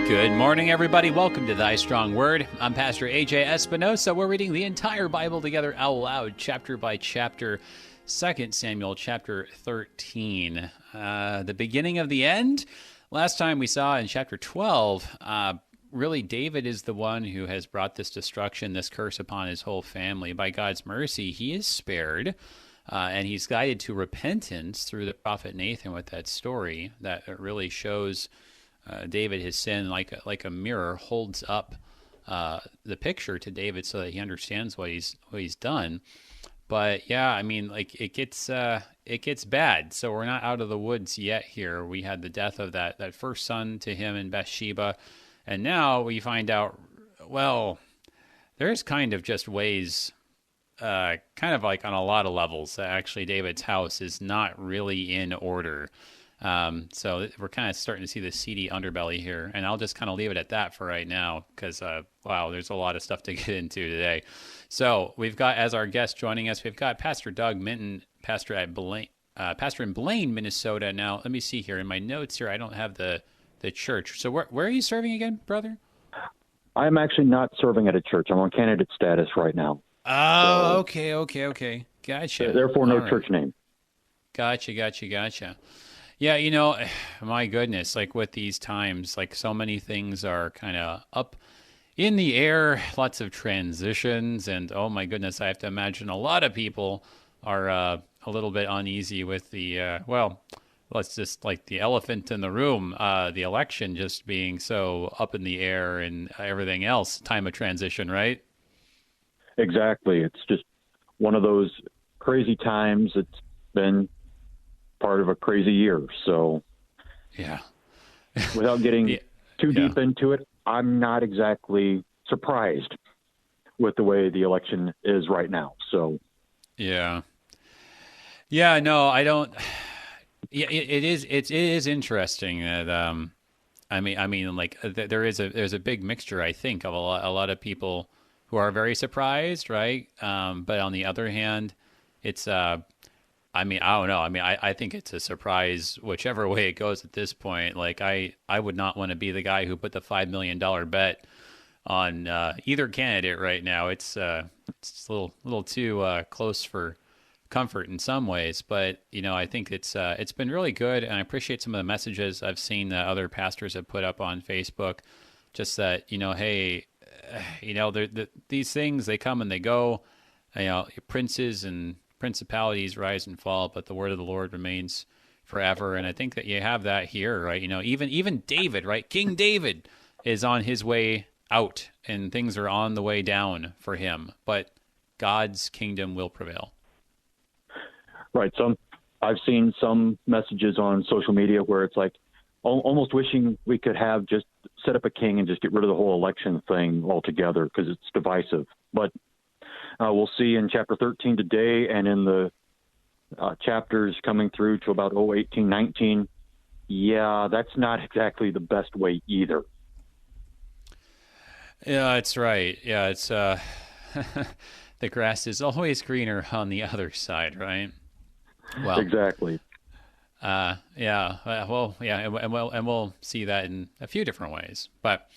Good morning, everybody. Welcome to Thy Strong Word. I'm Pastor AJ Espinosa. We're reading the entire Bible together out loud, chapter by chapter, 2 Samuel chapter 13. The beginning of the end. Last time we saw in chapter 12, really David is the one who has brought this destruction, this curse upon his whole family. By God's mercy, he is spared, and he's guided to repentance through the prophet Nathan with that story that really shows David, his sin, like a mirror, holds up the picture to David so that he understands what he's done. But yeah, I mean, like it gets bad. So we're not out of the woods yet. Here we had the death of that first son to him in Bathsheba, and now we find out. Well, there's kind of just ways, kind of like on a lot of levels, that actually David's house is not really in order. So we're kind of starting to see the seedy underbelly here, and I'll just kind of leave it at that for right now because, wow, there's a lot of stuff to get into today. So we've got, as our guest joining us, we've got Pastor Doug Minton, pastor in Blaine, Minnesota. Now, let me see here. In my notes here, I don't have the church. So where are you serving again, brother? I'm actually not serving at a church. I'm on candidate status right now. Oh, so, okay. Gotcha. Therefore, no church name. Gotcha. Yeah, you know, my goodness, like with these times, like so many things are kind of up in the air, lots of transitions, and oh my goodness, I have to imagine a lot of people are a little bit uneasy with the, let's just like the elephant in the room, the election just being so up in the air and everything else, time of transition, right? Exactly. It's just one of those crazy times. It's been part of a crazy year. So yeah, without getting too deep into it, I'm not exactly surprised with the way the election is right now. So yeah, no, I don't. Yeah, it is interesting that I mean, like there's a big mixture, I think, of a lot of people who are very surprised, right? But on the other hand, it's I mean, I don't know. I mean, I think it's a surprise whichever way it goes at this point. Like, I would not want to be the guy who put the $5 million bet on either candidate right now. It's a little too close for comfort in some ways. But, you know, I think it's been really good. And I appreciate some of the messages I've seen that other pastors have put up on Facebook. Just that, you know, hey, you know, these things, they come and they go. You know, princes and principalities rise and fall, but the word of the Lord remains forever. And I think that you have that here, right? You know, even David, right? King David is on his way out, and things are on the way down for him. But God's kingdom will prevail. Right. I've seen some messages on social media where it's like almost wishing we could have just set up a king and just get rid of the whole election thing altogether because it's divisive. But we'll see in chapter 13 today and in the chapters coming through to about 18, 19. Yeah, that's not exactly the best way either. Yeah, that's right. Yeah, it's the grass is always greener on the other side, right? Well, exactly. And we'll see that in a few different ways. But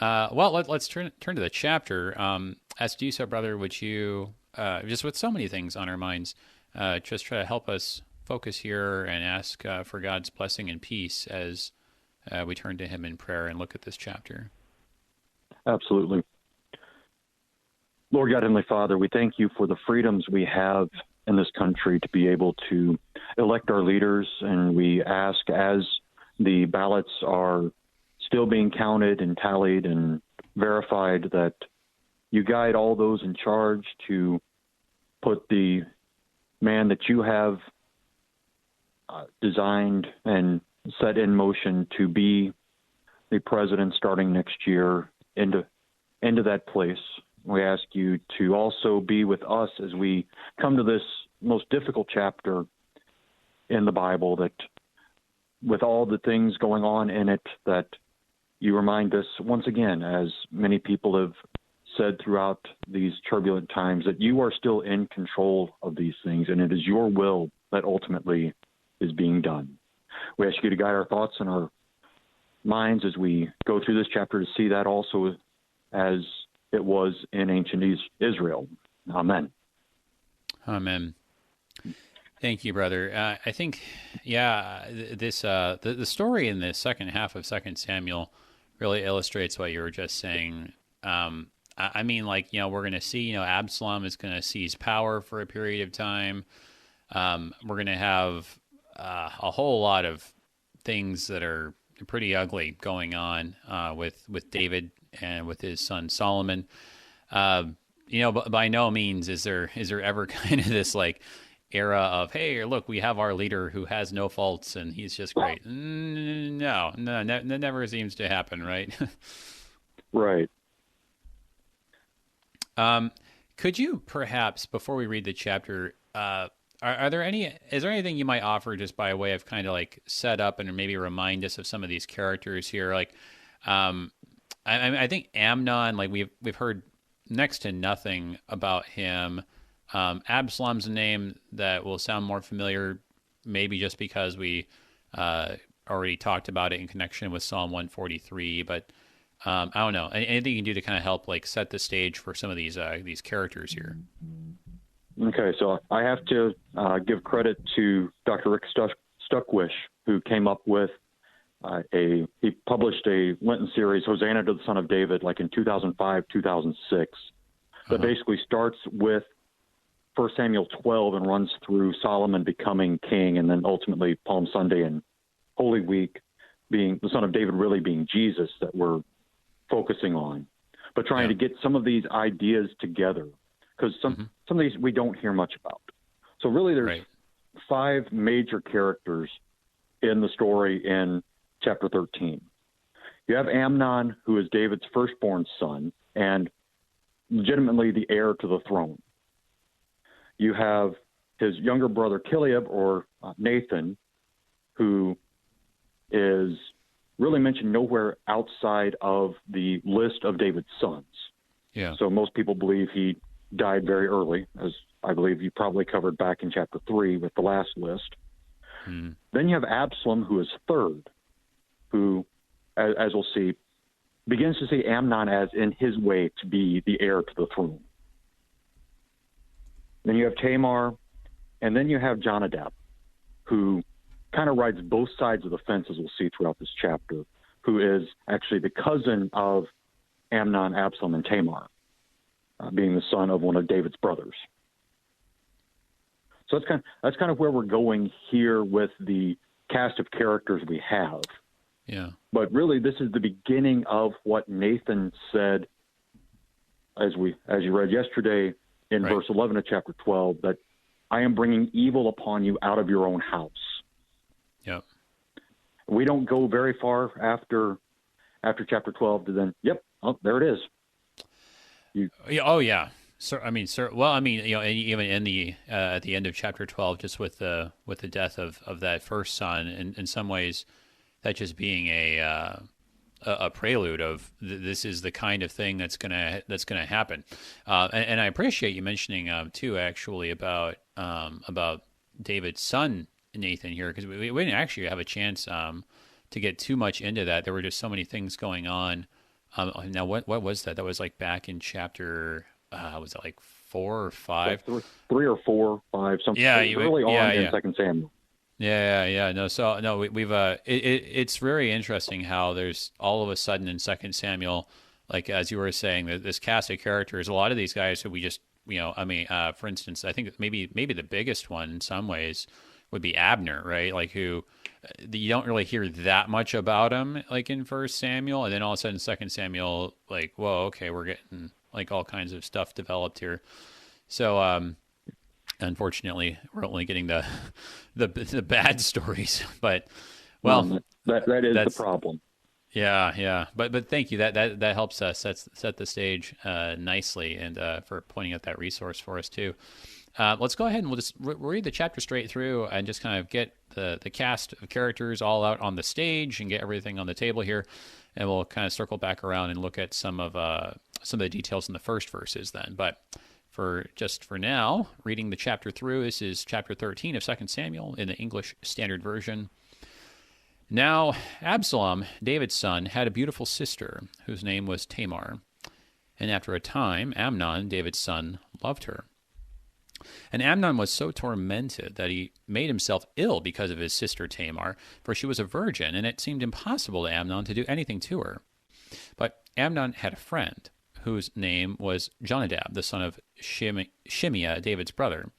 let's turn to the chapter. As to you, so brother, would you just with so many things on our minds, just try to help us focus here and ask for God's blessing and peace as we turn to Him in prayer and look at this chapter. Absolutely. Lord God, Heavenly Father, we thank you for the freedoms we have in this country to be able to elect our leaders, and we ask as the ballots are still being counted and tallied and verified that you guide all those in charge to put the man that you have designed and set in motion to be the president starting next year into that place. We ask you to also be with us as we come to this most difficult chapter in the Bible, that with all the things going on in it, that you remind us once again, as many people have said throughout these turbulent times, that you are still in control of these things, and it is your will that ultimately is being done. We ask you to guide our thoughts and our minds as we go through this chapter to see that also as it was in ancient Israel. Amen. Amen. Thank you, brother. I think, this the story in the second half of 2 Samuel really illustrates what you were just saying. I mean, like, we're going to see, Absalom is going to seize power for a period of time. We're going to have a whole lot of things that are pretty ugly going on with David and with his son Solomon. But by no means is there ever kind of this like era of, hey, look, we have our leader who has no faults and he's just great. No, that never seems to happen, right? Right. Could you perhaps, before we read the chapter, is there anything you might offer just by way of kind of like set up and maybe remind us of some of these characters here? Like, I think Amnon, like we've heard next to nothing about him. Absalom's a name that will sound more familiar, maybe just because we already talked about it in connection with Psalm 143. But I don't know. Anything you can do to kind of help like set the stage for some of these characters here? Okay, so I have to give credit to Dr. Rick Stuckwish, who came up with he published a Lenten series, Hosanna to the Son of David, like in 2005, 2006, that basically starts with 1 Samuel 12 and runs through Solomon becoming king, and then ultimately Palm Sunday and Holy Week being the Son of David really being Jesus that we're focusing on, but trying to get some of these ideas together, because some of these we don't hear much about. So really there's 5 major characters in the story in chapter 13. You have Amnon, who is David's firstborn son and legitimately the heir to the throne. You have his younger brother Kileab, or Nathan, who is really mentioned nowhere outside of the list of David's sons. Yeah. So most people believe he died very early, as I believe you probably covered back in chapter 3 with the last list. Then you have Absalom, who is third, who, as we'll see, begins to see Amnon as in his way to be the heir to the throne. Then you have Tamar, and then you have Jonadab, who kind of rides both sides of the fence, as we'll see throughout this chapter, who is actually the cousin of Amnon, Absalom, and Tamar, being the son of one of David's brothers. So that's kind of where we're going here with the cast of characters we have. Yeah. But really, this is the beginning of what Nathan said, as you read yesterday in verse 11 of chapter 12, that I am bringing evil upon you out of your own house. Yep. We don't go very far after chapter 12 to then, there it is. Oh yeah. So even in the at the end of chapter 12, just with the death of that first son, in some ways, that just being a prelude of this is the kind of thing that's gonna happen. And I appreciate you mentioning too, actually, about David's son Nathan here, because we didn't actually have a chance to get too much into that. There were just so many things going on. Now, what was that? That was like back in chapter, was it like 4 or 5? 3 or 4, 5, something. Yeah, early on in 2 Samuel. Yeah. No, we've it's very interesting how there's all of a sudden in 2 Samuel, like as you were saying, this cast of characters, a lot of these guys who we just, for instance, I think maybe the biggest one in some ways would be Abner, right? Like who you don't really hear that much about him, like in 1 Samuel, and then all of a sudden 2 Samuel, like, whoa, okay, we're getting like all kinds of stuff developed here. So, unfortunately, we're only getting the bad stories, but that is the problem. Yeah. But thank you. That helps us set the stage nicely, and for pointing out that resource for us too. Let's go ahead and we'll just read the chapter straight through and just kind of get the cast of characters all out on the stage and get everything on the table here, and we'll kind of circle back around and look at some of the details in the first verses then. But for now, reading the chapter through, this is chapter 13 of 2 Samuel in the English Standard Version. Now Absalom, David's son, had a beautiful sister, whose name was Tamar. And after a time, Amnon, David's son, loved her. And Amnon was so tormented that he made himself ill because of his sister Tamar, for she was a virgin, and it seemed impossible to Amnon to do anything to her. But Amnon had a friend, whose name was Jonadab, the son of Shimeah, David's brother.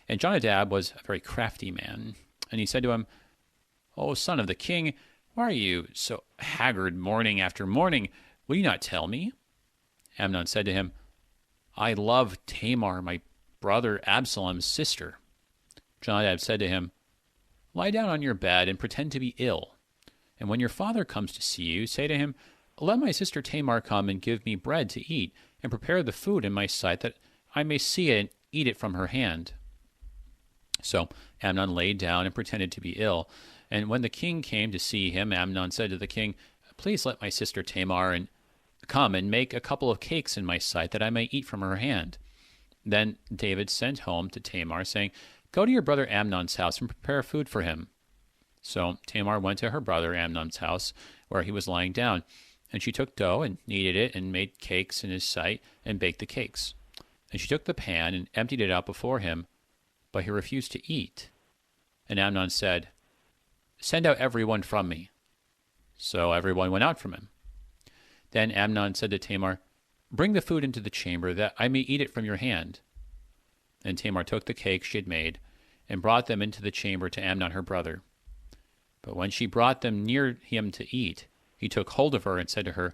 And Jonadab was a very crafty man. And he said to him, "O son of the king, why are you so haggard morning after morning? Will you not tell me?" Amnon said to him, "I love Tamar, my brother Absalom's sister." Jonadab said to him, "Lie down on your bed and pretend to be ill. And when your father comes to see you, say to him, 'Let my sister Tamar come and give me bread to eat, and prepare the food in my sight, that I may see it and eat it from her hand.'" So Amnon laid down and pretended to be ill. And when the king came to see him, Amnon said to the king, "Please let my sister Tamar come and make a couple of cakes in my sight, that I may eat from her hand." Then David sent home to Tamar, saying, "Go to your brother Amnon's house and prepare food for him." So Tamar went to her brother Amnon's house, where he was lying down. And she took dough and kneaded it and made cakes in his sight and baked the cakes. And she took the pan and emptied it out before him, but he refused to eat. And Amnon said, "Send out everyone from me." So everyone went out from him. Then Amnon said to Tamar, "Bring the food into the chamber, that I may eat it from your hand." And Tamar took the cakes she had made and brought them into the chamber to Amnon her brother. But when she brought them near him to eat, he took hold of her and said to her,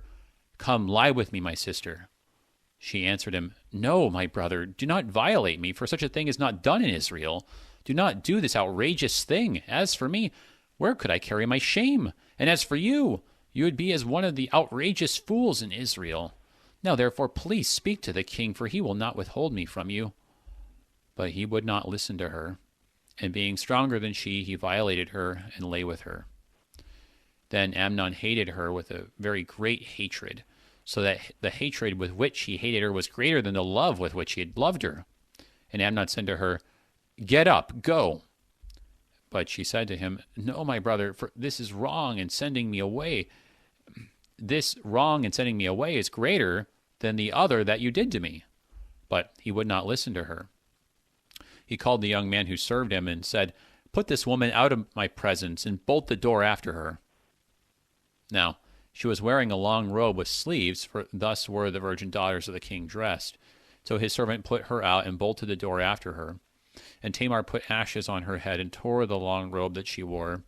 "Come, lie with me, my sister." She answered him, "No, my brother, do not violate me, for such a thing is not done in Israel. Do not do this outrageous thing. As for me, where could I carry my shame? And as for you, you would be as one of the outrageous fools in Israel. Now therefore, please speak to the king, for he will not withhold me from you." But he would not listen to her, and being stronger than she, he violated her and lay with her. Then Amnon hated her with a very great hatred, so that the hatred with which he hated her was greater than the love with which he had loved her. And Amnon said to her, "Get up, go." But she said to him, "No, my brother, for this is wrong, and sending me away. This wrong in sending me away is greater than the other that you did to me." But he would not listen to her. He called the young man who served him and said, "Put this woman out of my presence and bolt the door after her." Now she was wearing a long robe with sleeves, for thus were the virgin daughters of the king dressed. So his servant put her out and bolted the door after her. And Tamar put ashes on her head and tore the long robe that she wore.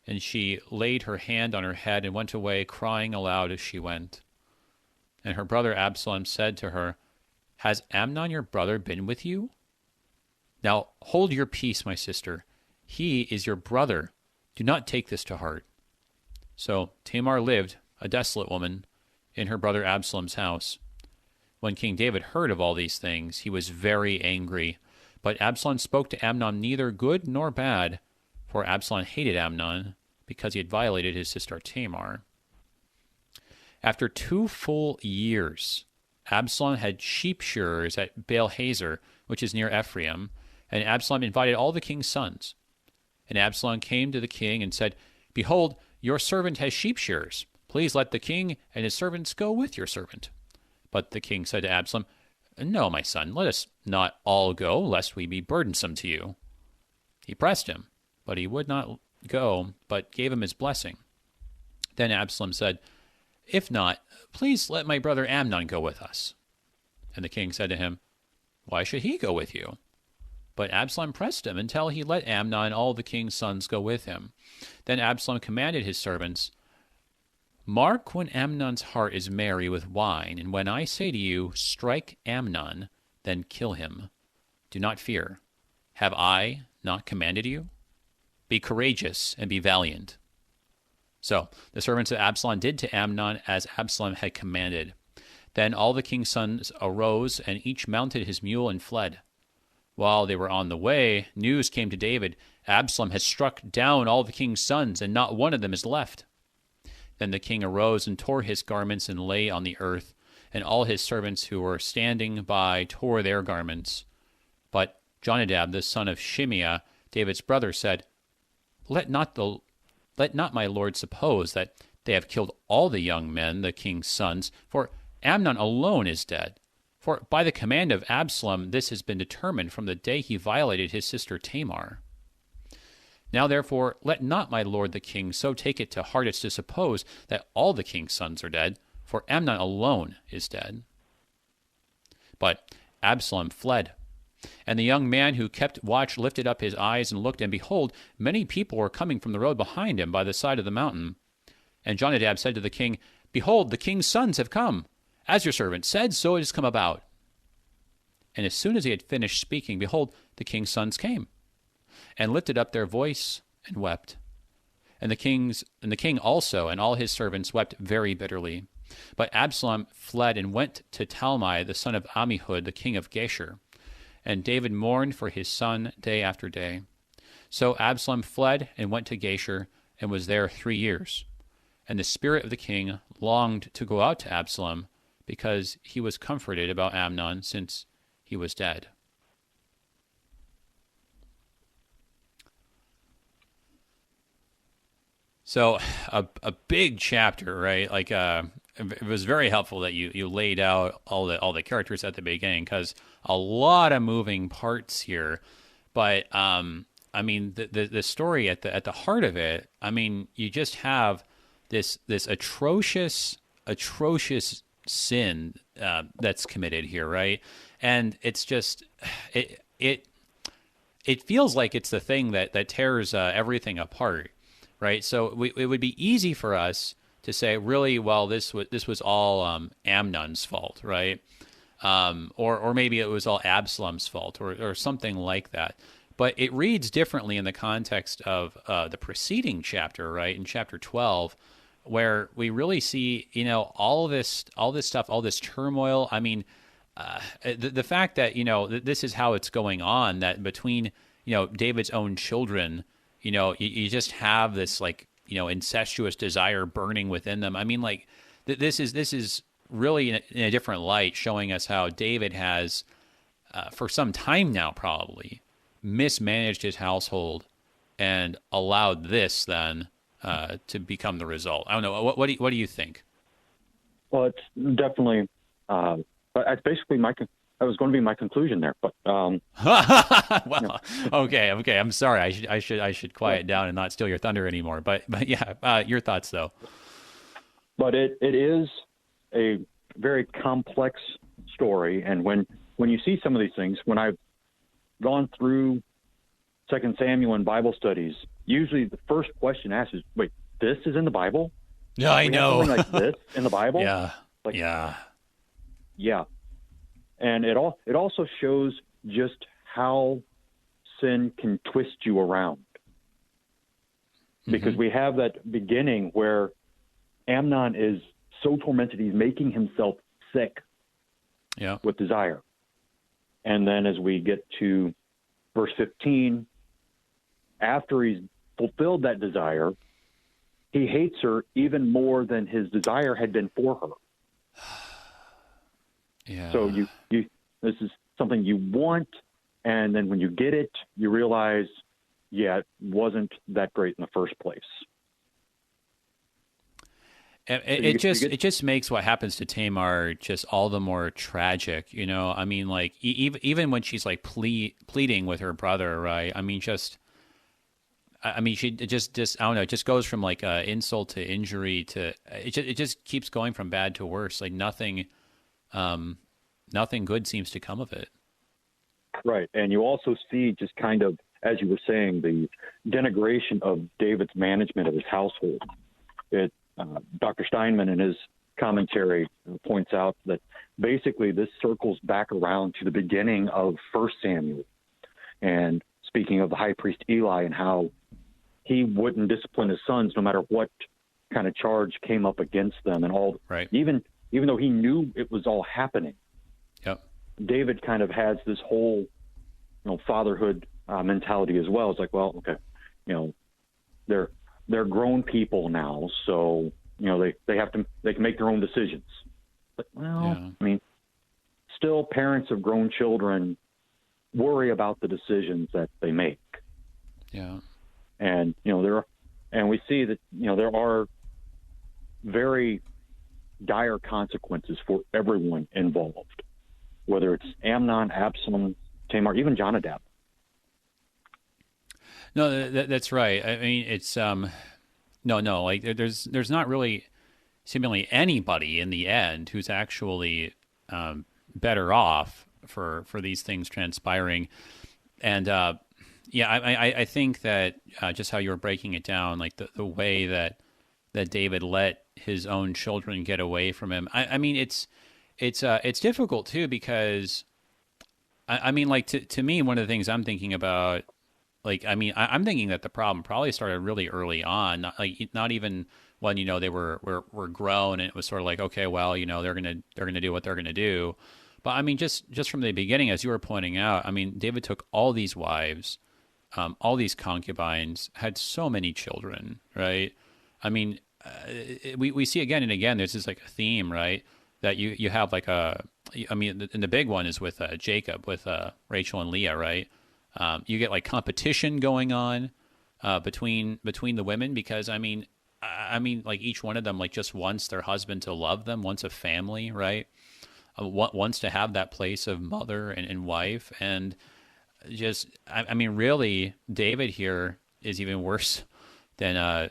And she laid her hand on her head and went away, crying aloud as she went. And her brother Absalom said to her, "Has Amnon your brother been with you? Now hold your peace, my sister. He is your brother. Do not take this to heart." So Tamar lived, a desolate woman, in her brother Absalom's house. When King David heard of all these things, he was very angry. But Absalom spoke to Amnon neither good nor bad, for Absalom hated Amnon, because he had violated his sister Tamar. After 2 full years, Absalom had sheep shearers at Baal-hazor, which is near Ephraim, and Absalom invited all the king's sons. And Absalom came to the king and said, "Behold, your servant has sheep shearers. Please let the king and his servants go with your servant." But the king said to Absalom, "No, my son, let us not all go, lest we be burdensome to you." He pressed him, but he would not go, but gave him his blessing. Then Absalom said, "If not, please let my brother Amnon go with us." And the king said to him, "Why should he go with you?" But Absalom pressed him until he let Amnon and all the king's sons go with him. Then Absalom commanded his servants, "Mark when Amnon's heart is merry with wine, and when I say to you, 'Strike Amnon,' then kill him. Do not fear. Have I not commanded you? Be courageous and be valiant." So the servants of Absalom did to Amnon as Absalom had commanded. Then all the king's sons arose, and each mounted his mule and fled. While they were on the way, news came to David, "Absalom has struck down all the king's sons, and not one of them is left." Then the king arose and tore his garments and lay on the earth, and all his servants who were standing by tore their garments. But Jonadab, the son of Shimeah, David's brother, said, Let not the let not my lord suppose that they have killed all the young men, the king's sons, for Amnon alone is dead. For by the command of Absalom this has been determined from the day he violated his sister Tamar. Now therefore let not my lord the king so take it to heart as to suppose that all the king's sons are dead, for Amnon alone is dead. But Absalom fled, and the young man who kept watch lifted up his eyes and looked, and behold, many people were coming from the road behind him by the side of the mountain. And Jonadab said to the king, Behold, the king's sons have come. As your servant said, so it has come about. And as soon as he had finished speaking, behold, the king's sons came, and lifted up their voice and wept. And the king also and all his servants wept very bitterly. But Absalom fled and went to Talmai, the son of Ammihud, the king of Geshur. And David mourned for his son day after day. So Absalom fled and went to Geshur, and was there 3 years. And the spirit of the king longed to go out to Absalom, because he was comforted about Amnon, since he was dead. So a big chapter, right? Like it was very helpful that you laid out all the characters at the beginning, because a lot of moving parts here. But I mean, the story at the heart of it, I mean, you just have this atrocious sin that's committed here, right? And it's just it feels like it's the thing that tears everything apart, right? So it would be easy for us to say, really, well, this was all Amnon's fault, right? Or maybe it was all Absalom's fault, or something like that. But it reads differently in the context of the preceding chapter, right? In chapter 12, where we really see, all this stuff, all this turmoil. I mean, the fact that, this is how it's going on, that between, David's own children, you just have this, like, incestuous desire burning within them. I mean, like, this is really in a different light, showing us how David has, for some time now, probably mismanaged his household and allowed this then to become the result. I don't know. What do you think? Well, it's definitely. That's basically that was going to be my conclusion there. But well, okay. I'm sorry. I should quiet down and not steal your thunder anymore. But yeah, your thoughts though. But it is a very complex story, and when you see some of these things, when I've gone through 2 Samuel and Bible studies, usually the first question asked is, "Wait, this is in the Bible?" Yeah, I know. Something like this in the Bible? Yeah. Like, yeah. Yeah. And it also shows just how sin can twist you around. Because we have that beginning where Amnon is so tormented, he's making himself sick with desire. And then as we get to verse 15, after he's fulfilled that desire, he hates her even more than his desire had been for her. Yeah. So you this is something you want, and then when you get it, you realize, it wasn't that great in the first place. And it just makes what happens to Tamar just all the more tragic, I mean, like even when she's like pleading with her brother, right? I mean, she just I don't know, it just goes from like insult to injury to it just keeps going from bad to worse. Like nothing good seems to come of it. Right, and you also see just kind of, as you were saying, the denigration of David's management of his household. Dr. Steinman in his commentary points out that basically this circles back around to the beginning of 1 Samuel. And speaking of the high priest Eli and how he wouldn't discipline his sons no matter what kind of charge came up against them and all. Right. Even though he knew it was all happening. Yep. David kind of has this whole, fatherhood mentality as well. It's like, well, okay, they're grown people now, so they can make their own decisions. But I mean, still, parents of grown children worry about the decisions that they make. Yeah. And there And we see that, there are very dire consequences for everyone involved, whether it's Amnon, Absalom, Tamar, even Jonadab. No, that's right. I mean, it's no, like there's not really seemingly anybody in the end who's actually better off for these things transpiring. And yeah, I think that just how you were breaking it down, like the way that David let his own children get away from him. I mean, it's difficult too, because I mean, like to me, one of the things I'm thinking about, like, I mean, I'm thinking that the problem probably started really early on, not even when, they were grown, and it was sort of like, okay, well, they're gonna do what they're gonna do. But I mean, just from the beginning, as you were pointing out, I mean, David took all these wives, all these concubines, had so many children, right? I mean, we see again and again, there's this like a theme, right? That you have like I mean, and the big one is with Jacob, with Rachel and Leah, right? You get like competition going on between the women, because I mean, like each one of them like just wants their husband to love them, wants a family, right? Wants to have that place of mother and wife, and just I mean, really, David here is even worse than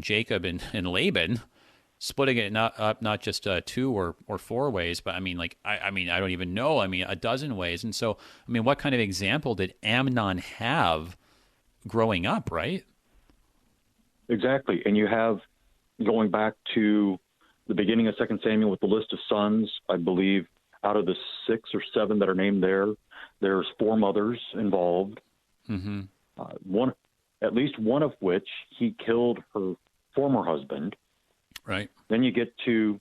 Jacob and Laban, splitting it not just 2 or 4 ways, but I mean, like I mean, I don't even know. I mean, a dozen ways. And so, I mean, what kind of example did Amnon have growing up, right? Exactly. And you have, going back to the beginning of 2 Samuel with the list of sons, I believe out of the 6 or 7 that are named there's 4 mothers involved. Mm-hmm. At least one of which he killed her former husband. Right. Then you get to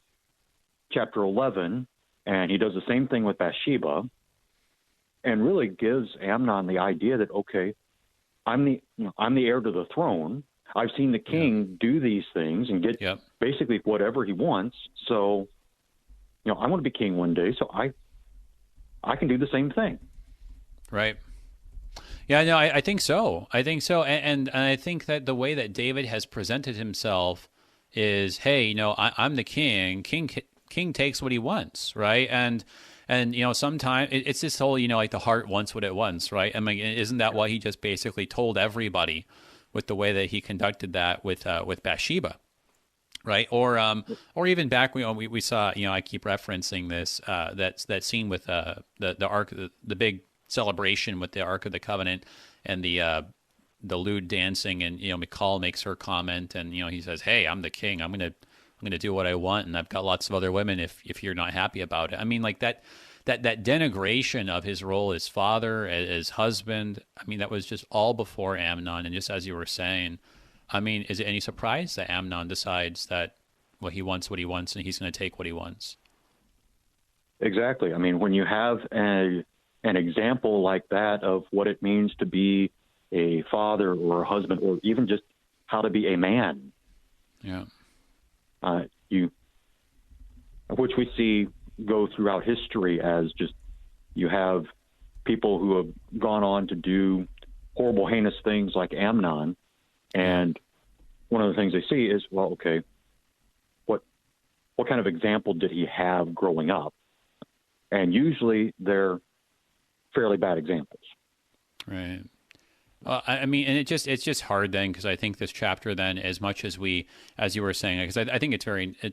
chapter 11, and he does the same thing with Bathsheba, and really gives Amnon the idea that, okay, I'm the heir to the throne. I've seen the king do these things and get basically whatever he wants. So, I want to be king one day, so I can do the same thing. Right. Yeah, no, I think so. And I think that the way that David has presented himself is, hey, I'm the king. King takes what he wants, right? And sometimes it's this whole, like the heart wants what it wants, right? I mean, isn't that what he just basically told everybody with the way that he conducted that with Bathsheba, right? Or even back we saw, I keep referencing this that scene with the ark, the big celebration with the Ark of the Covenant, and the lewd dancing, and Michal makes her comment, and he says, "Hey, I'm the king. I'm gonna do what I want, and I've got lots of other women if you're not happy about it." I mean, like that denigration of his role as father, as husband. I mean, that was just all before Amnon. And just as you were saying, I mean, is it any surprise that Amnon decides that he wants what he wants, and he's going to take what he wants? Exactly. I mean, when you have an example like that of what it means to be a father or a husband, or even just how to be a man. Yeah. Which we see go throughout history as just, you have people who have gone on to do horrible, heinous things like Amnon. And one of the things they see is, well, okay, what kind of example did he have growing up? And usually they're fairly bad examples. Right. I mean, and it's just hard then, because I think this chapter then, as much as as you were saying, because I think it's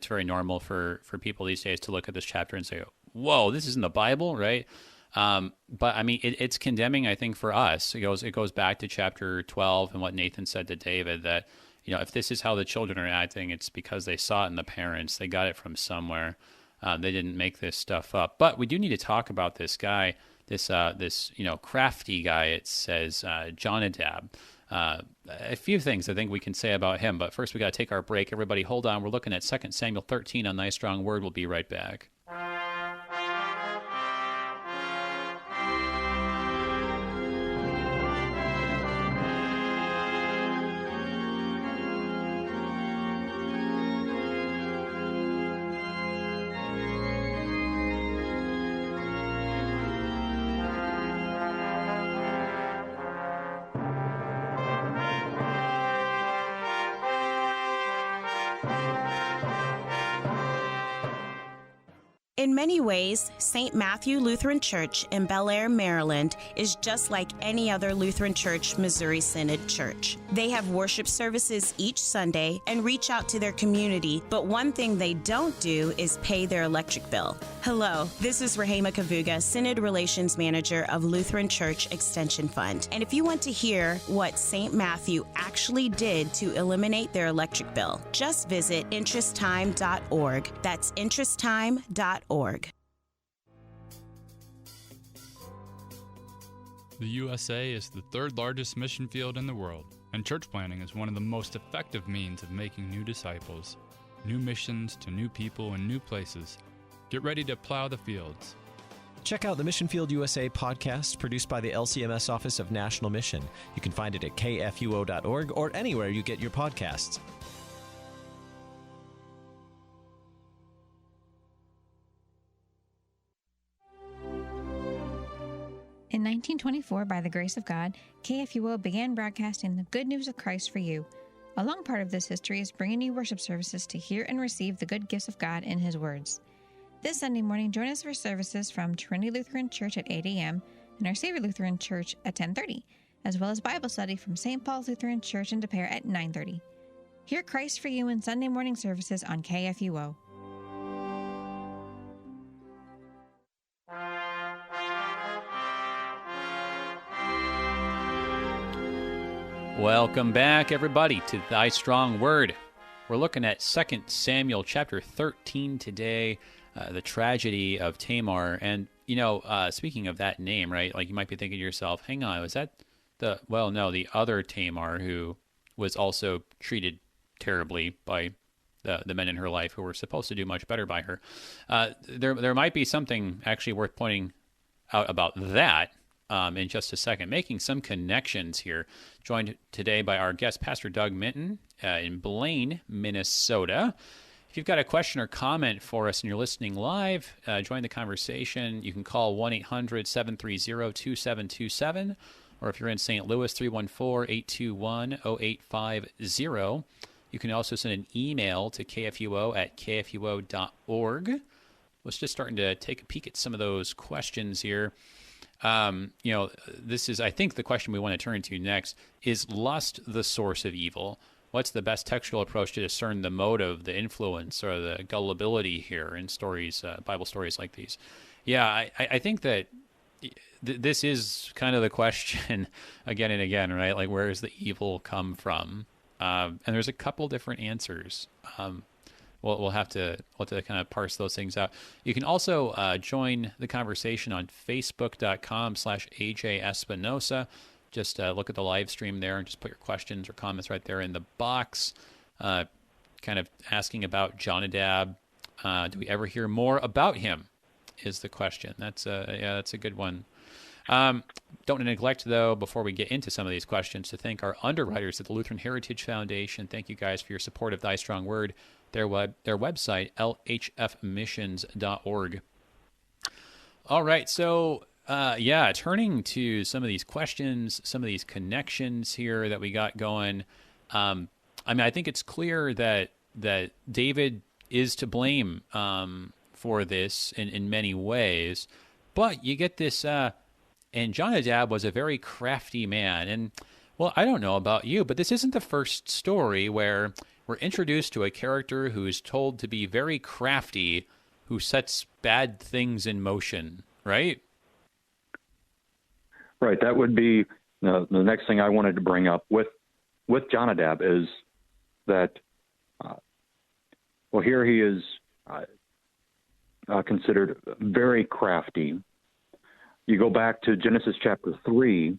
very normal for people these days to look at this chapter and say, whoa, this is in the Bible, right? But I mean, it's condemning, I think, for us. It goes back to chapter 12 and what Nathan said to David, that, if this is how the children are acting, it's because they saw it in the parents. They got it from somewhere. They didn't make this stuff up. But we do need to talk about this guy, this crafty guy. It says Jonadab. A few things I think we can say about him, but first we got to take our break. Everybody, hold on. We're looking at 2 Samuel 13 on Thy Strong Word. We'll be right back. In many ways, St. Matthew Lutheran Church in Bel Air, Maryland is just like any other Lutheran Church Missouri Synod church. They have worship services each Sunday and reach out to their community, but one thing they don't do is pay their electric bill. Hello, this is Rahema Kavuga, Synod Relations Manager of Lutheran Church Extension Fund. And if you want to hear what St. Matthew actually did to eliminate their electric bill, just visit interesttime.org. That's interesttime.org. The USA is the third largest mission field in the world, and church planting is one of the most effective means of making new disciples, new missions to new people and new places. Get ready to plow the fields. Check out the Mission Field USA podcast produced by the LCMS Office of National Mission. You can find it at kfuo.org or anywhere you get your podcasts. In 1924, by the grace of God, KFUO began broadcasting the good news of Christ for you. A long part of this history is bringing you worship services to hear and receive the good gifts of God in His words. This Sunday morning, join us for services from Trinity Lutheran Church at 8 a.m. and Our Savior Lutheran Church at 10:30, as well as Bible study from St. Paul's Lutheran Church in De Pere at 9:30. Hear Christ for you in Sunday morning services on KFUO. Welcome back, everybody, to Thy Strong Word. We're looking at 2 Samuel chapter 13 today, the tragedy of Tamar. And, speaking of that name, right, like you might be thinking to yourself, hang on, was that the other Tamar who was also treated terribly by the men in her life who were supposed to do much better by her. There might be something actually worth pointing out about that. In just a second, making some connections here. Joined today by our guest, Pastor Doug Minton in Blaine, Minnesota. If you've got a question or comment for us and you're listening live, join the conversation. You can call 1-800-730-2727, or if you're in St. Louis, 314-821-0850. You can also send an email to kfuo@kfuo.org. Let's just starting to take a peek at some of those questions here. This is, I think, the question we want to turn to next. Is lust the source of evil? What's the best textual approach to discern the motive, the influence, or the gullibility here in stories, Bible stories like these? Yeah, I think that this is kind of the question again and again, right? Like, where does the evil come from? And there's a couple different answers. We'll have to kind of parse those things out. You can also join the conversation on Facebook.com/AJ Espinosa. Just look at the live stream there and just put your questions or comments right there in the box. Kind of asking about Jonadab. Do we ever hear more about him? Is the question. That's a good one. Don't neglect, though, before we get into some of these questions, to thank our underwriters at the Lutheran Heritage Foundation. Thank you guys for your support of Thy Strong Word. Their website, lhfmissions.org. All right, so turning to some of these questions, some of these connections here that we got going. I think it's clear that David is to blame for this in many ways, but you get this, and Jonadab was a very crafty man. And, well, I don't know about you, but this isn't the first story where we're introduced to a character who is told to be very crafty, who sets bad things in motion, right? Right. That would be the next thing I wanted to bring up with Jonadab is that, here he is considered very crafty. You go back to Genesis chapter 3,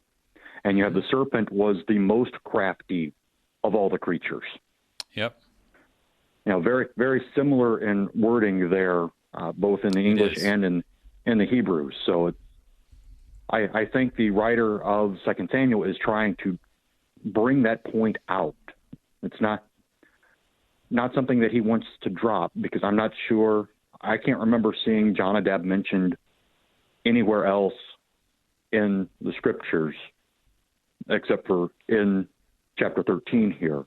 and you have the serpent was the most crafty of all the creatures. Yep. Very, very similar in wording there, both in the English and in the Hebrew. So I think the writer of 2 Samuel is trying to bring that point out. It's not something that he wants to drop, because I'm not sure. I can't remember seeing Jonadab mentioned anywhere else in the scriptures except for in chapter 13 here.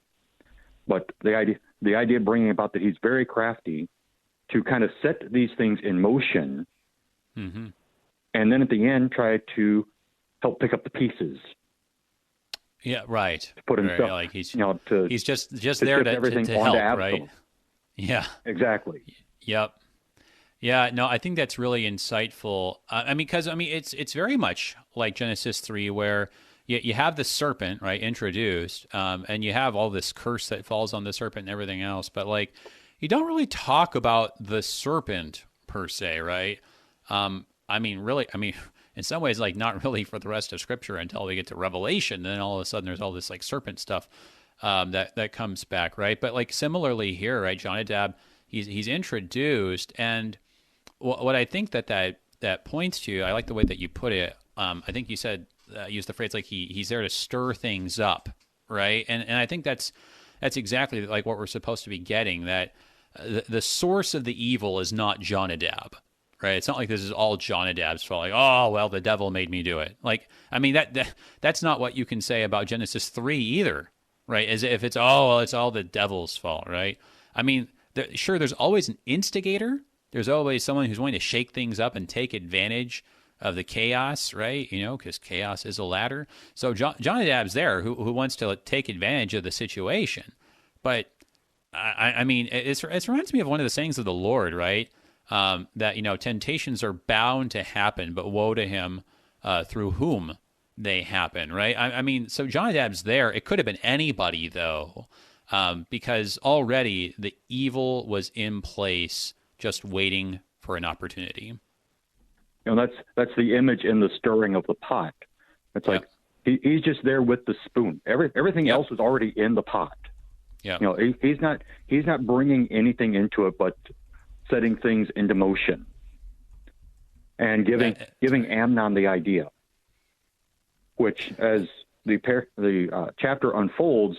But the idea of bringing about that he's very crafty to kind of set these things in motion, Mm-hmm. and then at the end try to help pick up the pieces. Yeah, right. To put himself, right. Like he's just to there shift everything to onto help, Absalom. right? Yeah. Exactly. Yep. Yeah, no, I think that's really insightful. Because it's very much like Genesis 3, where you have the serpent, right, introduced, and you have all this curse that falls on the serpent and everything else. But like, you don't really talk about the serpent per se, right? Really, in some ways, like not really for the rest of Scripture until we get to Revelation. Then all of a sudden, there's all this like serpent stuff that comes back, right? But like similarly here, right, Jonadab, he's introduced, and what I think that points to, I like the way that you put it. I think you said use the phrase like he's there to stir things up, right? And I think that's exactly like what we're supposed to be getting. That the source of the evil is not Jonadab. Right, it's not like this is all Jonadab's fault. Like, oh well, the devil made me do it. Like, that's not what you can say about Genesis 3 either, right? As if it's all the devil's fault, right? Sure, there's always an instigator. There's always someone who's wanting to shake things up and take advantage of the chaos, right? Because chaos is a ladder. So Jonadab's there who wants to take advantage of the situation. But it reminds me of one of the sayings of the Lord, right? That temptations are bound to happen, but woe to him through whom they happen, right? So Jonadab's there. It could have been anybody though, because already the evil was in place, just waiting for an opportunity. That's the image in the stirring of the pot. It's like he's just there with the spoon. Everything else is already in the pot. Yeah, he's not bringing anything into it, but setting things into motion and giving Amnon the idea, which as the chapter unfolds,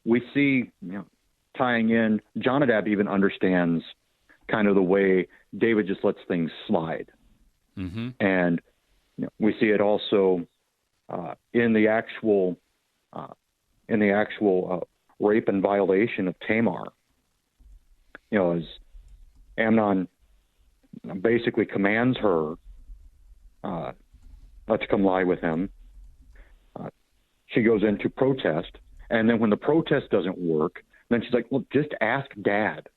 we see tying in. Jonadab even understands kind of the way David just lets things slide, and we see it also in the actual rape and violation of Tamar. As Amnon basically commands her to come lie with him. She goes into protest, and then when the protest doesn't work, then she's like, well, just ask Dad.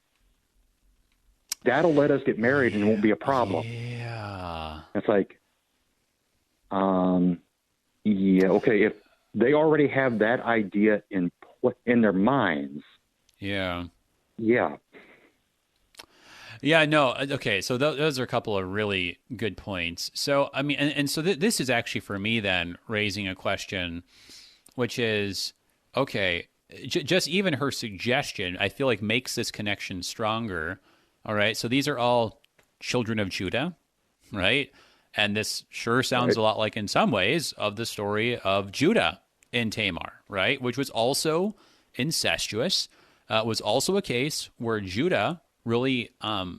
Dad'll let us get married and it won't be a problem. Yeah. It's like, okay, if they already have that idea in their minds. Yeah. Yeah. Yeah, no, okay, so those are a couple of really good points. So, so this is actually for me then raising a question, which is, okay, just even her suggestion, I feel like makes this connection stronger, all right? So these are all children of Judah, right? And this sure sounds a lot like, in some ways, of the story of Judah in Tamar, right? Which was also incestuous, was also a case where Judah really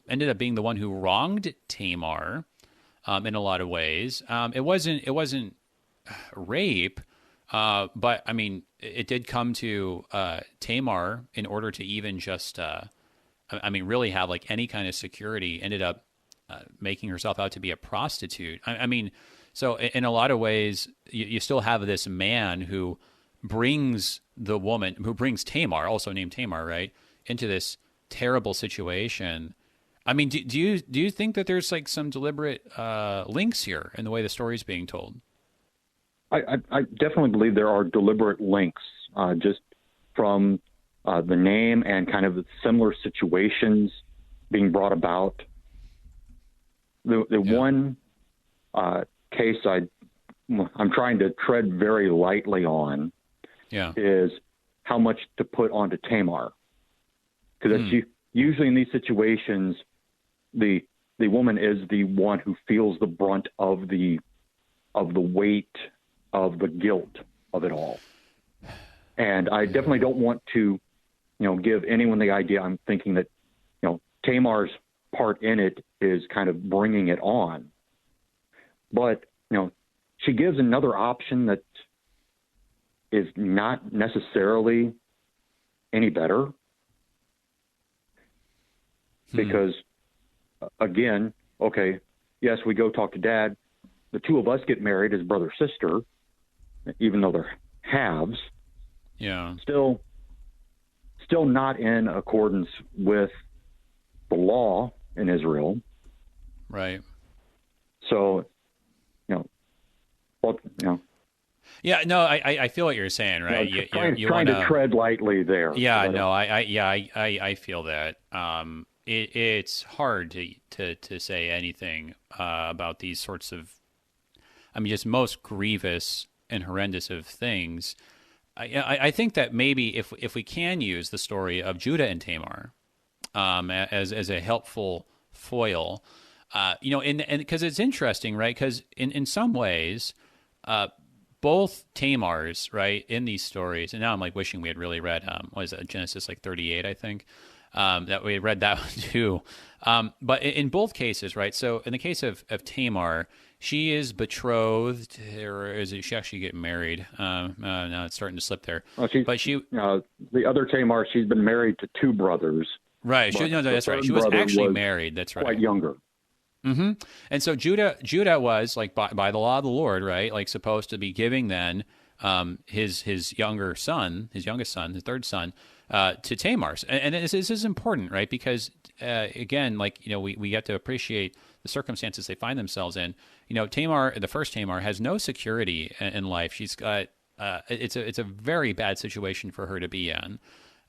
ended up being the one who wronged Tamar in a lot of ways. It wasn't rape, but it did come to Tamar in order to even just really have like any kind of security. Ended up making herself out to be a prostitute. So in a lot of ways, you still have this man who brings Tamar, also named Tamar, right, into this terrible situation. Do you think that there's like some deliberate links here in the way the story is being told? I definitely believe there are deliberate links, just from the name and kind of the similar situations being brought about. The one case I'm trying to tread very lightly on is how much to put onto Tamar. Because that's usually in these situations, the woman is the one who feels the brunt of the weight of the guilt of it all. And I definitely don't want to, give anyone the idea. I'm thinking that, Tamar's part in it is kind of bringing it on. But, she gives another option that is not necessarily any better. Because again, okay, yes, we go talk to Dad. The two of us get married as brother-sister, even though they're halves. Yeah. Still not in accordance with the law in Israel. Right. So, Yeah, no, I feel what you're saying, right? Trying to tread lightly there. Yeah, no, I feel that. It's hard to say anything about these sorts of, just most grievous and horrendous of things. I think that maybe if we can use the story of Judah and Tamar as a helpful foil, and because it's interesting, right? Because in some ways, both Tamars, right, in these stories, and now I'm like wishing we had really read, what is it, Genesis 38, I think, that we had read that one too. But in both cases, right, so in the case of Tamar, she is betrothed, or is she actually getting married? No, it's starting to slip there. Well, the other Tamar, she's been married to two brothers. Right, that's right. She was actually married, that's right. Quite younger. Mm-hmm. And so Judah was like by the law of the Lord, right? Like supposed to be giving then his youngest son, the third son, to Tamar. And this is important, right? Because again, like we get to appreciate the circumstances they find themselves in. Tamar, the first Tamar, has no security in life. She's got it's a very bad situation for her to be in,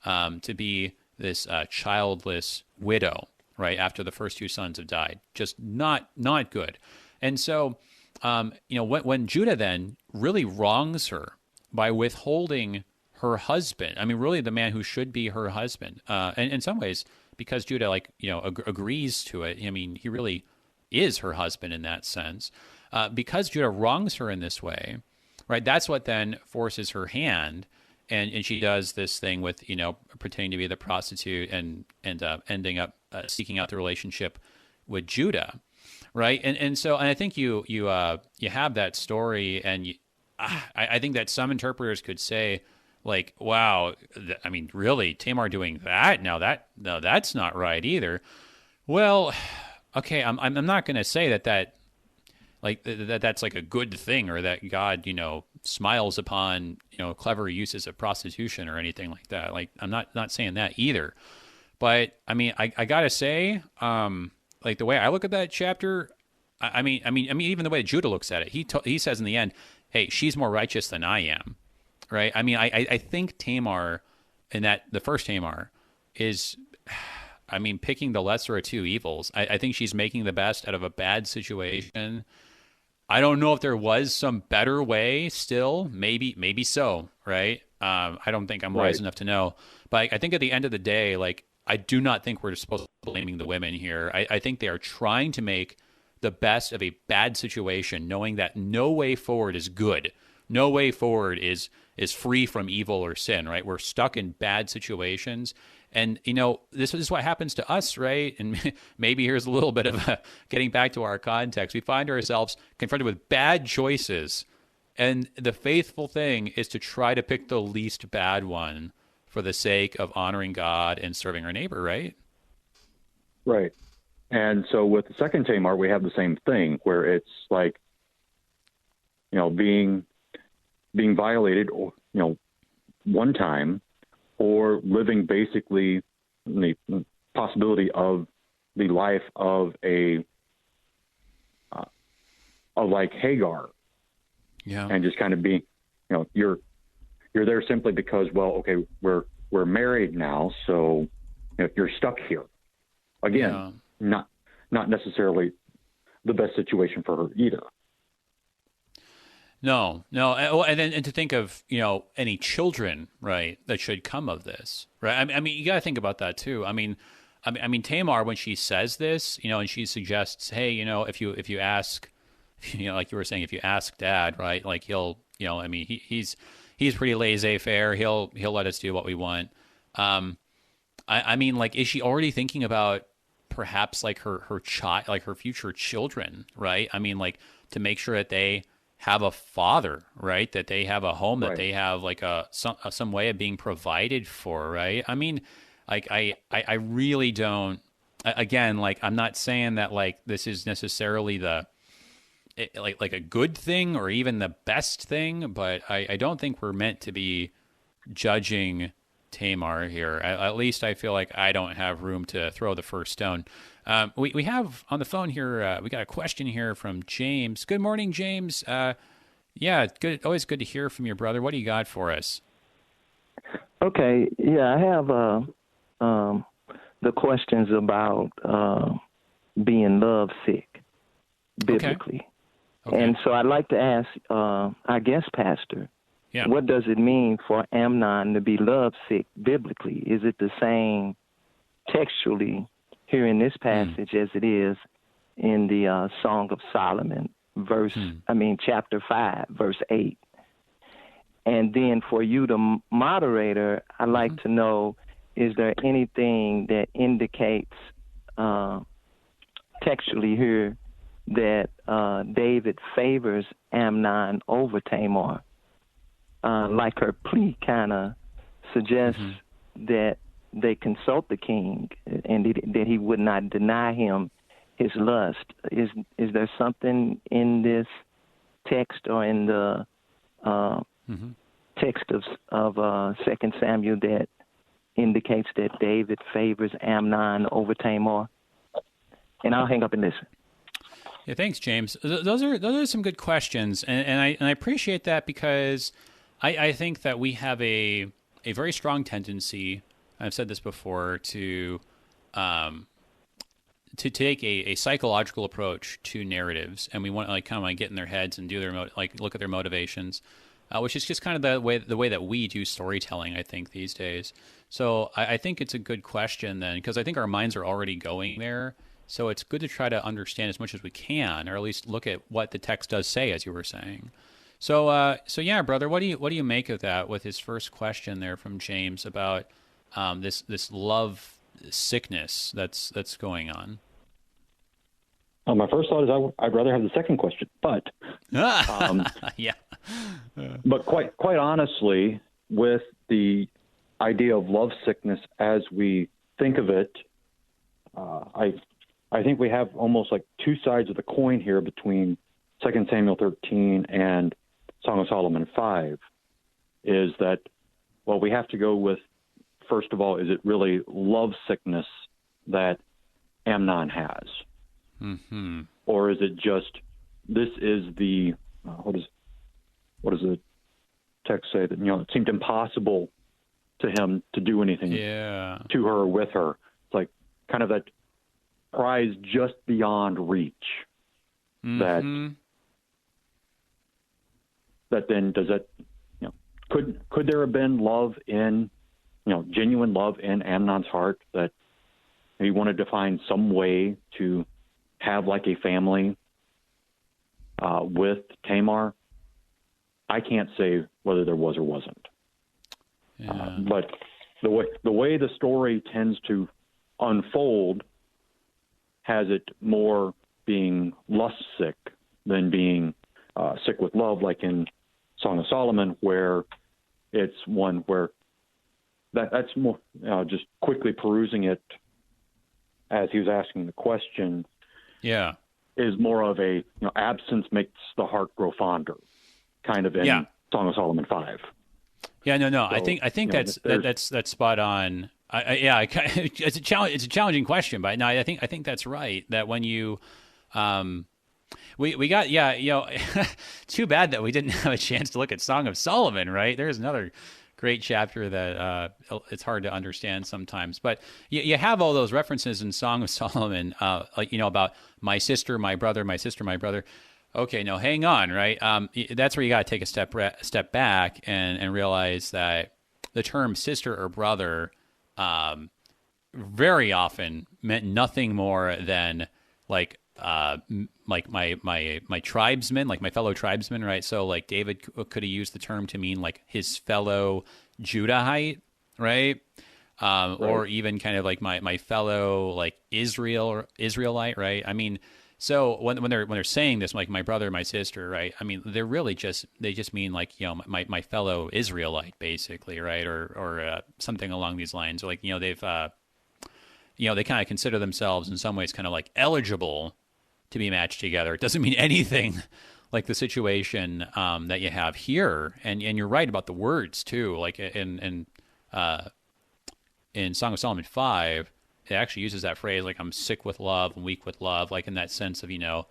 to be this childless widow. Right after the first two sons have died, just not good. And so, when Judah then really wrongs her by withholding her husband, really the man who should be her husband, and in some ways, because Judah agrees to it, he really is her husband in that sense. Because Judah wrongs her in this way, right? That's what then forces her hand. And she does this thing with, pretending to be the prostitute and ending up seeking out the relationship with Judah, right? And so I think you have that story, and I think that some interpreters could say, like, wow, really, Tamar doing that? No, that's not right either. Well, okay, I'm not going to say that that's like a good thing, or that God, smiles upon, clever uses of prostitution or anything like that. Like, I'm not saying that either. But I gotta say, like the way I look at that chapter, even the way Judah looks at it, he says in the end, hey, she's more righteous than I am, right? I think Tamar, the first Tamar, is, picking the lesser of two evils. I think she's making the best out of a bad situation. I don't know if there was some better way still. Maybe so, right? I don't think I'm wise enough to know. But I think at the end of the day, like, I do not think we're supposed to be blaming the women here. I think they are trying to make the best of a bad situation, knowing that no way forward is good. No way forward is free from evil or sin, right? We're stuck in bad situations. And, this is what happens to us, right? And maybe here's a little bit of getting back to our context. We find ourselves confronted with bad choices. And the faithful thing is to try to pick the least bad one for the sake of honoring God and serving our neighbor, right? Right. And so with the second Tamar, we have the same thing, where it's like, being violated, one time, or living basically the possibility of the life of like Hagar. Yeah. And just kind of being, you're there simply because, well, okay, we're married now, so you're stuck here. Again, not necessarily the best situation for her either. No, and to think of any children, right, that should come of this, right? You got to think about that too. Tamar, when she says this, and she suggests, hey, if you ask, like you were saying, if you ask Dad, right, like he'll, he's pretty laissez-faire. He'll let us do what we want. Like, is she already thinking about perhaps like her child, like her future children, right? Like to make sure that they have a father, right? That they have a home, that they have like some way of being provided for, right? I really don't. again, like, I'm not saying that like this is necessarily like a good thing or even the best thing, but I don't think we're meant to be judging Tamar here. At least I feel like I don't have room to throw the first stone. We have on the phone here, we got a question here from James. Good morning, James. Yeah, good. Always good to hear from your brother. What do you got for us? Okay, yeah, I have the questions about being lovesick biblically. Okay. And so I'd like to ask our guest pastor, what does it mean for Amnon to be lovesick biblically? Is it the same textually here in this passage as it is in the Song of Solomon, chapter 5, verse 8? And then for you, the moderator, I'd like to know, is there anything that indicates textually here that David favors Amnon over Tamar? Like her plea kind of suggests that they consult the king and that he would not deny him his lust. Is there something in this text or in the text of 2 Samuel that indicates that David favors Amnon over Tamar? And I'll hang up and listen. Yeah, thanks, James. Those are some good questions, and I appreciate that, because I think that we have a very strong tendency, I've said this before, to take a psychological approach to narratives, and we want to like kind of get in their heads and do their look at their motivations, which is just kind of the way that we do storytelling, I think, these days. So I think it's a good question then, because I think our minds are already going there. So it's good to try to understand as much as we can, or at least look at what the text does say, as you were saying. So yeah, brother, what do you make of that with his first question there from James about this love sickness that's going on? My first thought is I'd rather have the second question, but yeah. But quite honestly, with the idea of love sickness as we think of it, I think we have almost like two sides of the coin here between 2 Samuel 13 and Song of Solomon 5, is that, well, we have to go with, first of all, is it really love sickness that Amnon has? Mm-hmm. Or is it just, this is the, what does the text say? That, it seemed impossible to him to do anything to her or with her. It's like kind of that prize just beyond reach. Mm-hmm. That then does that, could there have been love in, genuine love in Amnon's heart, that he wanted to find some way to have like a family with Tamar? I can't say whether there was or wasn't. Yeah. But the way the story tends to unfold has it more being lust sick than being sick with love, like in Song of Solomon, where it's one where that's more, just quickly perusing it as he was asking the question, is more of a, absence makes the heart grow fonder, kind of in Song of Solomon 5. Yeah, no. So, I think that's spot on. It's a challenging question, but no, I think that's right. That when you, we got too bad that we didn't have a chance to look at Song of Solomon. Right, there's another great chapter that it's hard to understand sometimes, but you have all those references in Song of Solomon, about my sister, my brother, my sister, my brother. Okay, no, hang on, right? That's where you got to take a step back and realize that the term sister or brother very often meant nothing more than like my tribesmen, like my fellow tribesmen, right? So like David could have used the term to mean like his fellow Judahite, right? Or even kind of like my fellow like Israelite, right? I mean, so when they're saying this, like my brother, my sister, right? I mean, they're really just mean like, my fellow Israelite, basically, right? Or something along these lines. Or like, they've they kind of consider themselves in some ways kind of like eligible to be matched together. It doesn't mean anything like the situation that you have here. And you're right about the words too. Like in Song of Solomon 5, it actually uses that phrase, like, I'm sick with love and weak with love, like in that sense of, like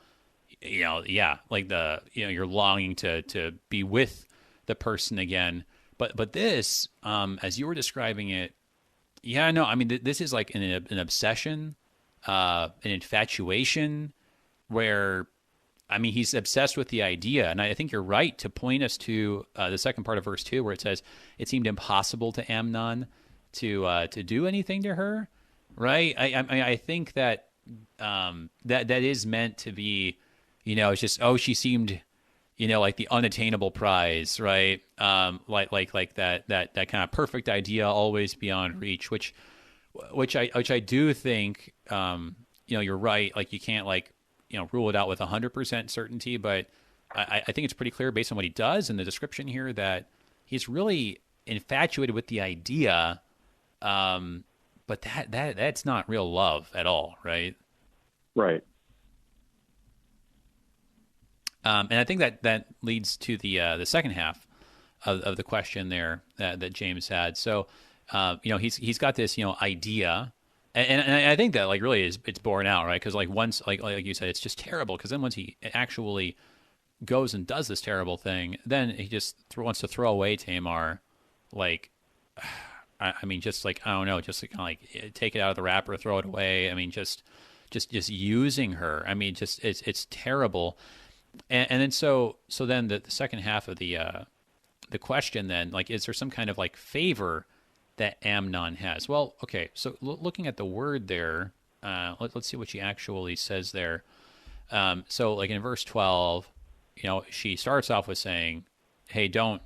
you're longing to be with the person again. But this, as you were describing it, this is like an obsession, an infatuation, where, he's obsessed with the idea. And I think you're right to point us to the second part of verse 2, where it says it seemed impossible to Amnon to do anything to her, right? I think that that is meant to be, it's just, she seemed, like the unattainable prize, right? Like that kind of perfect idea, always beyond reach, which I do think, you're right. Like, you can't rule it out with 100% certainty, but I think it's pretty clear based on what he does in the description here that he's really infatuated with the idea. But that's not real love at all, right? Right. And I think that leads to the second half of the question there that James had. So, he's got this, idea, and I think that really it's borne out, right? Because once, like you said, it's just terrible. Because then once he actually goes and does this terrible thing, then he just wants to throw away Tamar, just I don't know, just take it out of the wrapper, throw it away. Just using her. It's terrible. And then so then the second half of the question then, is there some kind of favor that Amnon has? Well, okay, so looking at the word there, let's see what she actually says there. So in verse 12, she starts off with saying, "Hey, don't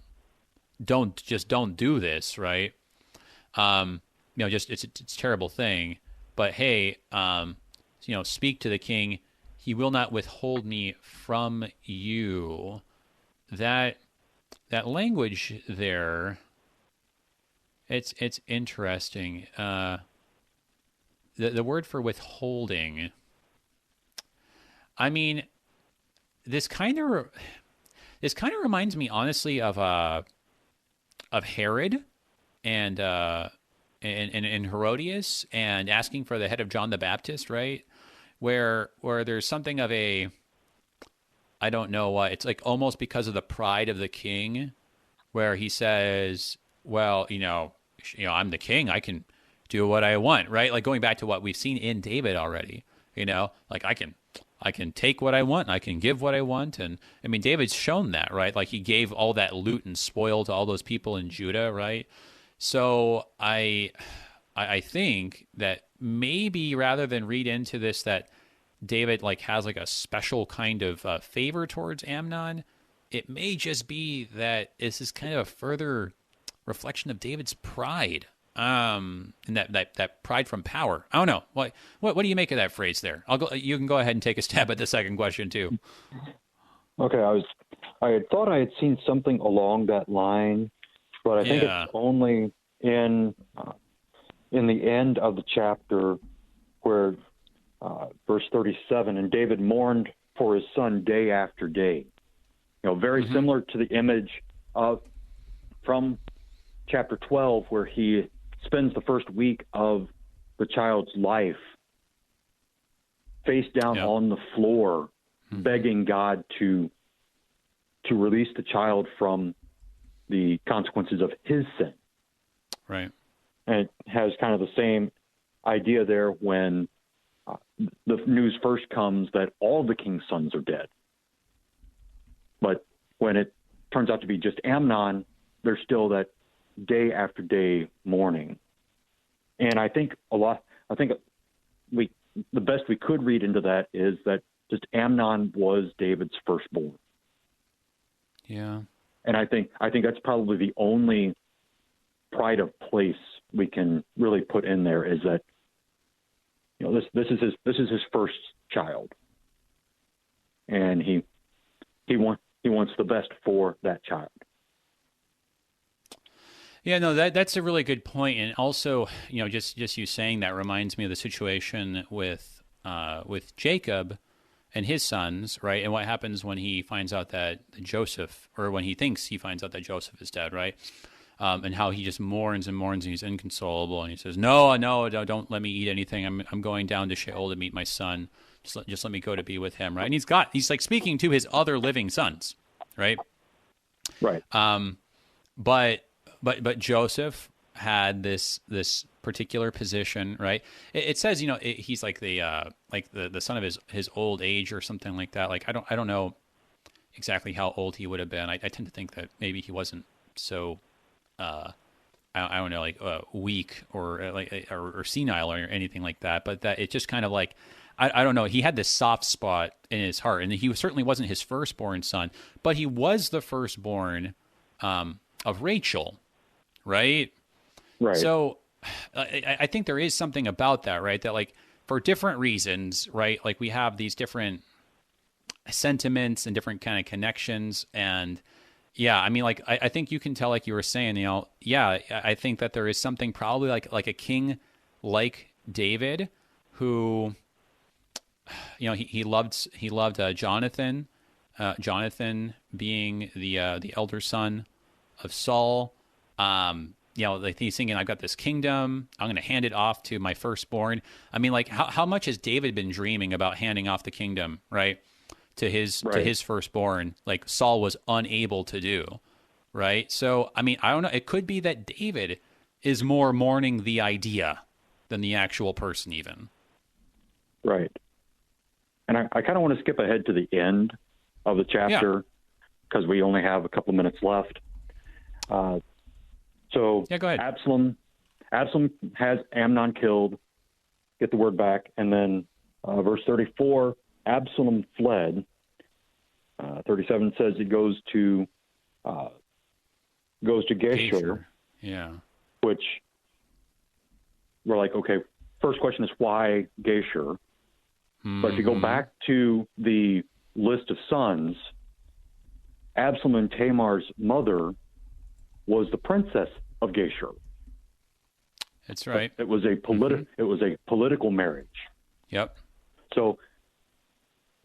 do this," right? It's a terrible thing, but hey, speak to the king. He will not withhold me from you. That language there, it's interesting. The word for withholding. This kind of reminds me, honestly, of Herod and Herodias, and asking for the head of John the Baptist, right? Where there's something of a, I don't know what, it's almost because of the pride of the king, where he says, well, I'm the king, I can do what I want, right? Going back to what we've seen in David already, I can take what I want, and I can give what I want. And David's shown that, right? He gave all that loot and spoil to all those people in Judah, right? So I think that maybe rather than read into this that David has a special kind of favor towards Amnon, it may just be that this is kind of a further reflection of David's pride, and that pride from power. I don't know. What do you make of that phrase there? You can go ahead and take a stab at the second question too. Okay, I had thought I had seen something along that line, but I think it's only in the end of the chapter where verse 37, and David mourned for his son day after day. Very similar to the image from chapter 12, where he spends the first week of the child's life face down on the floor, begging God to release the child from the consequences of his sin. Right. And it has kind of the same idea there when the news first comes that all the king's sons are dead. But when it turns out to be just Amnon, there's still that day after day mourning. And I think the best we could read into that is that just Amnon was David's firstborn. Yeah. And I think that's probably the only pride of place we can really put in there, is that this is his first child, and he wants the best for that child. Yeah, no, that's a really good point. And also, just you saying that reminds me of the situation with Jacob and his sons, right? And what happens when he finds out that Joseph, or when he thinks he finds out that Joseph is dead, right? And how he just mourns and mourns, and he's inconsolable, and he says, "No, don't let me eat anything. I'm going down to Sheol to meet my son. Just let me go to be with him," right? And he's like speaking to his other living sons, right? Right. But Joseph had this particular position, right? It says, he's like the son of his old age or something like that. Like I don't know exactly how old he would have been. I tend to think that maybe he wasn't so I don't know, like weak or senile or anything like that. But that it just kind of like I don't know. He had this soft spot in his heart, and he certainly wasn't his firstborn son, but he was the firstborn of Rachel, right? Right. So I think there is something about that, right? That like for different reasons, right? Like we have these different sentiments and different kind of connections, and yeah, I mean, like I think you can tell, like you were saying, yeah, I think that there is something probably like a king like David who. He loved Jonathan, Jonathan being the elder son of Saul. Like he's thinking, I've got this kingdom, I'm going to hand it off to my firstborn. I mean, like how much has David been dreaming about handing off the kingdom, right, to his firstborn, like Saul was unable to do, right? So I mean, I don't know. It could be that David is more mourning the idea than the actual person, even. Right. And I kind of want to skip ahead to the end of the chapter because we only have a couple of minutes left. So go ahead. Absalom has Amnon killed, get the word back, and then verse 34, Absalom fled. 37 says he goes to Geshur. Yeah. Which we're like, okay, first question is why Geshur? But if you go back to the list of sons, Absalom and Tamar's mother was the princess of Geshur. That's right. It was a political marriage. Yep. So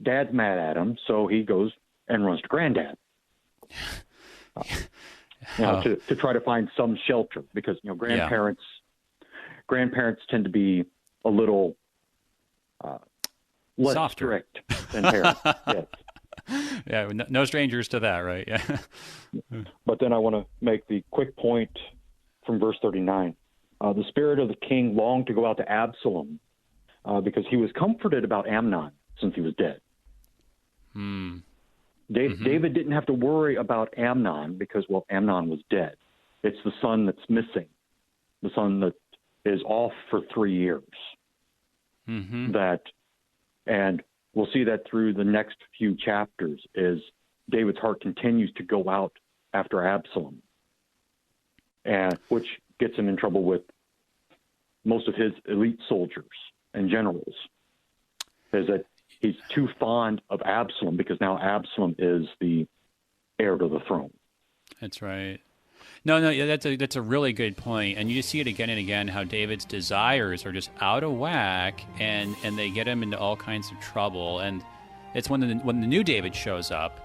Dad's mad at him, so he goes and runs to Granddad. To try to find some shelter because grandparents tend to be a little less softer, strict than parents. Yes. Yeah, no strangers to that, right? Yeah. But then I want to make the quick point from verse 39. The spirit of the king longed to go out to Absalom because he was comforted about Amnon since he was dead. David didn't have to worry about Amnon because, Amnon was dead. It's the son that's missing, the son that is off for 3 years. And we'll see that through the next few chapters is David's heart continues to go out after Absalom, and which gets him in trouble with most of his elite soldiers and generals, is that he's too fond of Absalom because now Absalom is the heir to the throne. That's right. No, that's a really good point, and you just see it again and again how David's desires are just out of whack, and they get him into all kinds of trouble. And it's when the new David shows up,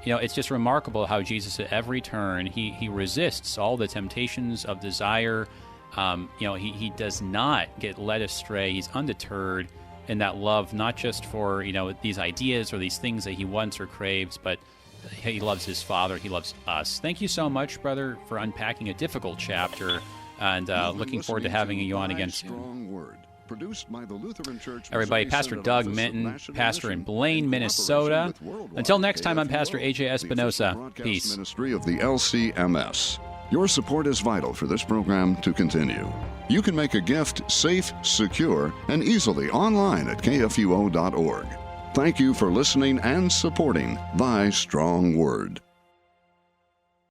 it's just remarkable how Jesus at every turn he resists all the temptations of desire. He does not get led astray. He's undeterred in that love, not just for these ideas or these things that he wants or craves, but he loves his Father. He loves us. Thank you so much, brother, for unpacking a difficult chapter, and looking forward to having you on again soon. Everybody, Pastor Doug Minton, pastor in Blaine, Minnesota. Until next time, I'm Pastor A.J. Espinosa. Peace. Ministry of the LCMS. Your support is vital for this program to continue. You can make a gift safe, secure, and easily online at kfuo.org. Thank you for listening and supporting Thy Strong Word.